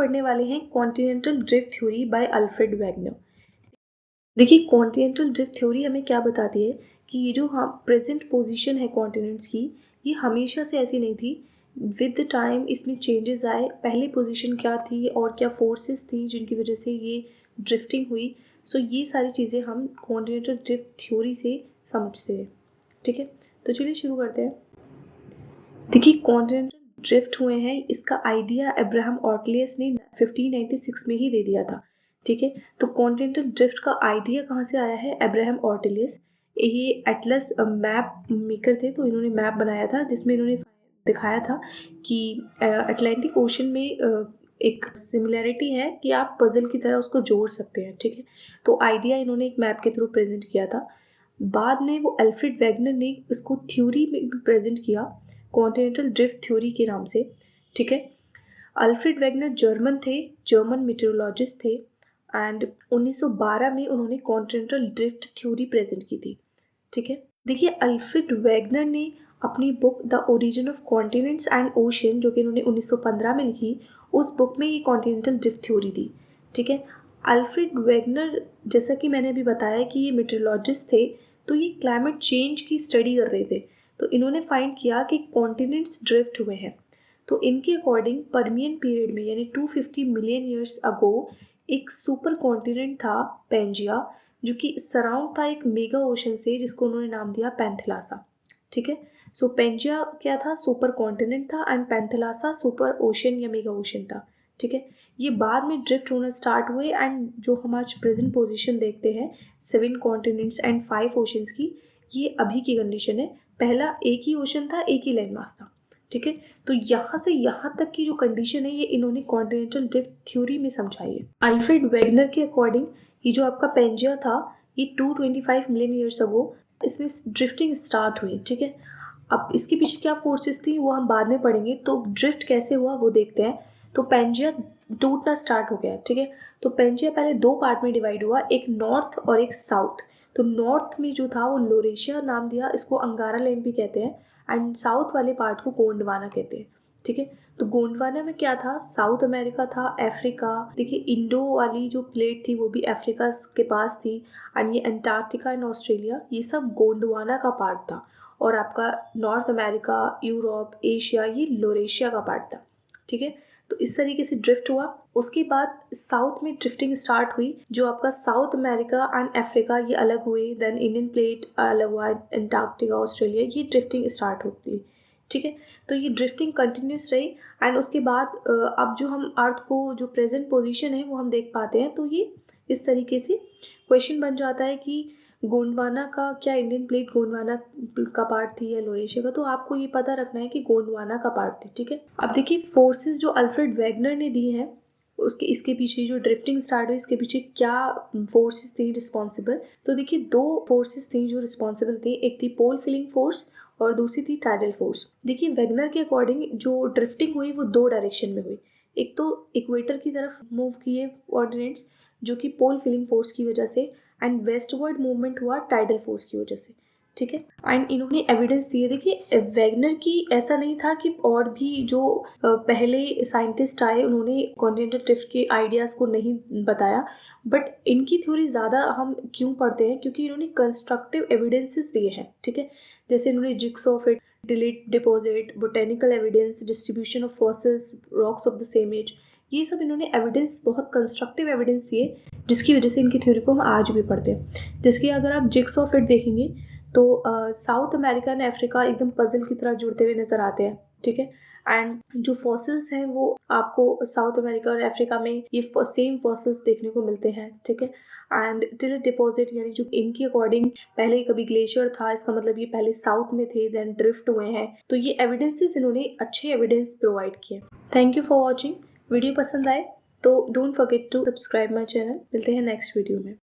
पढ़ने वाले हैं continental drift theory by Alfred Wegener. देखिए कॉन्टिनेंटल ड्रिफ्ट थ्योरी हमें क्या बताती है कि ये जो प्रेजेंट पोजीशन है कॉन्टिनेंट्स की, ये हमेशा से ऐसी नहीं थी। विद द टाइम इसमें चेंजेस आए। पहले पोजीशन क्या थी और क्या फोर्सेस थी जिनकी वजह से ये ड्रिफ्टिंग हुई। सो ये सारी चीज़ें हम कॉन्टिनेंटल ड्रिफ्ट थ्योरी से समझते हैं। ठीक है, तो चलिए शुरू करते हैं। देखिए कॉन्टिनेंटल ड्रिफ्ट हुए हैं, इसका आइडिया अब्राहम ऑर्टलियस ने 1596 में ही दे दिया था। ठीक है, तो कॉन्टिनेंटल ड्रिफ्ट का आइडिया कहाँ से आया है? अब्राहम ऑर्टलियस, ये एटलस मैप मेकर थे, तो इन्होंने मैप बनाया था जिसमें इन्होंने दिखाया था कि अटलांटिक ओशन में एक सिमिलैरिटी है कि आप पजल की तरह उसको जोड़ सकते हैं। ठीक है, तो आइडिया इन्होंने एक मैप के थ्रू प्रेजेंट किया था। बाद में वो अल्फ्रेड वेगनर ने इसको थ्योरी में प्रेजेंट किया कॉन्टिनेंटल ड्रिफ्ट थ्योरी के नाम से। ठीक है, अल्फ्रेड वेगनर जर्मन थे, जर्मन मीटेरोलॉजिस्ट थे एंड 1912 में उन्होंने कॉन्टिनेंटल ड्रिफ्ट थ्योरी प्रेजेंट की थी। ठीक है, देखिए अल्फ्रेड वेगनर ने अपनी book the origin of continents and ocean, जो कि इन्होंने 1915 में लिखी, उस बुक में ये कॉन्टिनेंटल ड्रिफ्ट थ्योरी दी। ठीक है, अल्फ्रेड वेगनर, जैसा कि मैंने अभी बताया कि ये मीटेरोलॉजिस्ट थे, तो ये क्लाइमेट चेंज की स्टडी कर रहे थे। तो इन्होंने फाइंड किया कि कॉन्टिनेंट्स ड्रिफ्ट हुए हैं। तो इनके अकॉर्डिंग पर्मियन पीरियड में यानी 250 मिलियन ईयर्स अगो एक सुपर कॉन्टिनेंट था पेंजिया, जो कि सराउंड था एक मेगा ओशन से, जिसको उन्होंने नाम दिया पैंथेलासा। ठीक है, सो पेंजिया क्या था? सुपर कॉन्टिनेंट था एंड पैंथेलासा सुपर ओशन या मेगा ओशन था। ठीक है, ये बाद में ड्रिफ्ट होना स्टार्ट हुए एंड जो हम आज प्रेजेंट पोजीशन देखते हैं 7 कॉन्टिनेंट्स एंड 5 ओशंस की, ये अभी की कंडीशन है। पहला एक ही ओशन था, एक ही लैंड मास था। ठीक है, तो यहाँ से यहाँ तक की जो कंडीशन है ये इन्होंने कॉन्टिनेंटल ड्रिफ्ट थ्योरी में समझाई है। अल्फ्रेड वेगनर के अकॉर्डिंग ये जो आपका पेंजिया था, ये 225 मिलियन ईयर्स अगो इसमें ड्रिफ्टिंग स्टार्ट हुई। ठीक है, अब इसके पीछे क्या फोर्सेस थी वो हम बाद में पढ़ेंगे, तो ड्रिफ्ट कैसे हुआ वो देखते हैं। तो पेंजिया टूटना स्टार्ट हो गया। ठीक है, तो पेंजिया पहले दो पार्ट में डिवाइड हुआ, एक नॉर्थ और एक साउथ। तो नॉर्थ में जो था वो लोरेशिया नाम दिया, इसको अंगारा लैंड भी कहते हैं, एंड साउथ वाले पार्ट को गोंडवाना कहते हैं। ठीक है, तो गोंडवाना में क्या था? साउथ अमेरिका था, अफ्रीका, देखिए इंडो वाली जो प्लेट थी वो भी अफ्रीका के पास थी, एंड ये अंटार्कटिका एंड ऑस्ट्रेलिया, ये सब गोंडवाना का पार्ट था। और आपका नॉर्थ अमेरिका, यूरोप, एशिया, ये लोरेशिया का पार्ट था। ठीक है, तो इस तरीके से ड्रिफ्ट हुआ। उसके बाद साउथ में ड्रिफ्टिंग स्टार्ट हुई, जो आपका साउथ अमेरिका एंड अफ्रीका ये अलग हुए, देन इंडियन प्लेट अलग हुआ, अंटार्कटिका, ऑस्ट्रेलिया, ये ड्रिफ्टिंग स्टार्ट होती। ठीक है, तो ये ड्रिफ्टिंग कंटिन्यूस रही एंड उसके बाद अब जो हम अर्थ को जो प्रेजेंट पोजीशन है वो हम देख पाते हैं। तो ये इस तरीके से क्वेश्चन बन जाता है कि गोंडवाना का क्या इंडियन प्लेट गोंडवाना का पार्ट थी या लोरेशिया का? तो आपको ये पता रखना है कि गोंडवाना का पार्ट थी। ठीक है, अब देखिए फोर्सेस जो अल्फ्रेड वेगनर ने दी है, उसके इसके पीछे जो ड्रिफ्टिंग स्टार्ट हुई इसके पीछे क्या फोर्सेस थी रिस्पॉन्सिबल? तो देखिए दो फोर्सेस थी जो रिस्पॉन्सिबल थी, एक थी पोल फिलिंग फोर्स और दूसरी थी टाइडल फोर्स। देखिए वेगनर के अकॉर्डिंग जो ड्रिफ्टिंग हुई वो दो डायरेक्शन में हुई। एक तो इक्वेटर की तरफ मूव किए कोऑर्डिनेट्स, जो कि पोल फिलिंग फोर्स की वजह से, एंड वेस्टवर्ड मूवमेंट हुआ टाइडल फोर्स की वजह से। ठीक है, एंड इन्होंने एविडेंस दिए। देखिए वेगनर की ऐसा नहीं था कि और भी जो पहले साइंटिस्ट आए उन्होंने कॉन्टिनेंटल ड्रिफ्ट के आइडियाज को नहीं बताया, बट इनकी थ्योरी ज़्यादा हम क्यों पढ़ते हैं? क्योंकि इन्होंने कंस्ट्रक्टिव एविडेंसेस दिए हैं। ठीक है, जैसे इन्होंने jigsaw fit, tillite deposit, botanical evidence, distribution of fossils, rocks of the same age, ये सब इन्होंने एविडेंस, बहुत कंस्ट्रक्टिव एविडेंस दिए, जिसकी वजह से इनकी थ्योरी को हम आज भी पढ़ते हैं। जिसके अगर आप जिग्सॉ फिट देखेंगे तो साउथ अमेरिका एंड अफ्रीका एकदम पजल की तरह जुड़ते हुए नजर आते हैं। ठीक है, एंड जो फॉसिल्स हैं वो आपको साउथ अमेरिका और अफ्रीका में ये सेम फॉसिल्स देखने को मिलते हैं। ठीक है, एंड टिलेट डिपॉजिट, यानी जो इनके अकॉर्डिंग पहले कभी ग्लेशियर था, इसका मतलब ये पहले साउथ में थे देन ड्रिफ्ट हुए हैं। तो ये एविडेंसेस इन्होंने अच्छे एविडेंस प्रोवाइड किए। Thank you for watching. Video पसंद आए तो don't forget to subscribe my channel. मिलते हैं नेक्स्ट वीडियो में।